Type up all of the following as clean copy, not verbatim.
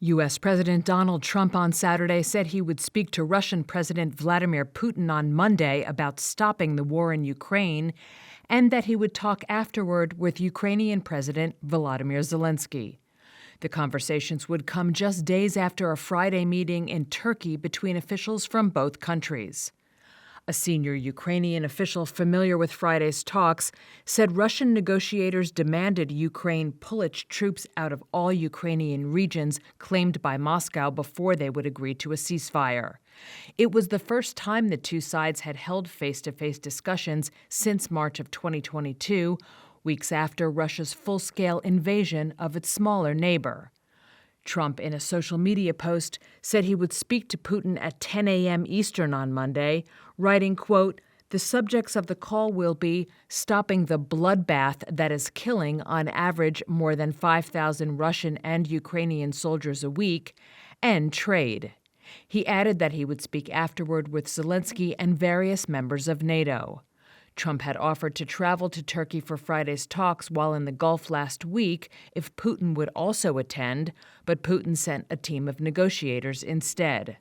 U.S. President Donald Trump on Saturday said he would speak to Russian President Vladimir Putin on Monday about stopping the war in Ukraine, and that he would talk afterward with Ukrainian President Volodymyr Zelenskiy. The conversations would come just days after a Friday meeting in Turkey between officials from both countries. A senior Ukrainian official familiar with Friday's talks said Russian negotiators demanded Ukraine pull its troops out of all Ukrainian regions claimed by Moscow before they would agree to a ceasefire. It was the first time the two sides had held face-to-face discussions since March of 2022, weeks after Russia's full-scale invasion of its smaller neighbor. Trump, in a social media post, said he would speak to Putin at 10 a.m. Eastern on Monday, writing, quote, "The subjects of the call will be stopping the bloodbath that is killing, on average, more than 5,000 Russian and Ukrainian soldiers a week, and trade." He added that he would speak afterward with Zelensky and various members of NATO. Trump had offered to travel to Turkey for Friday's talks while in the Gulf last week if Putin would also attend, but Putin sent a team of negotiators instead.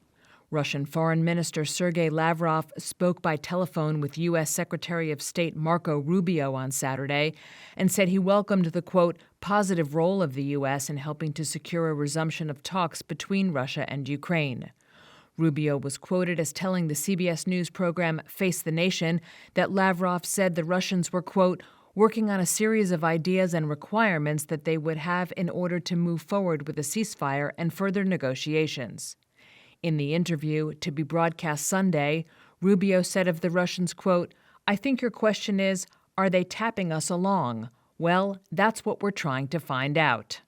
Russian Foreign Minister Sergei Lavrov spoke by telephone with U.S. Secretary of State Marco Rubio on Saturday and said he welcomed the, quote, positive role of the U.S. in helping to secure a resumption of talks between Russia and Ukraine. Rubio was quoted as telling the CBS News program Face the Nation that Lavrov said the Russians were, quote, working on a series of ideas and requirements that they would have in order to move forward with a ceasefire and further negotiations. In the interview, to be broadcast Sunday, Rubio said of the Russians, quote, "I think your question is, are they tapping us along? Well, that's what we're trying to find out."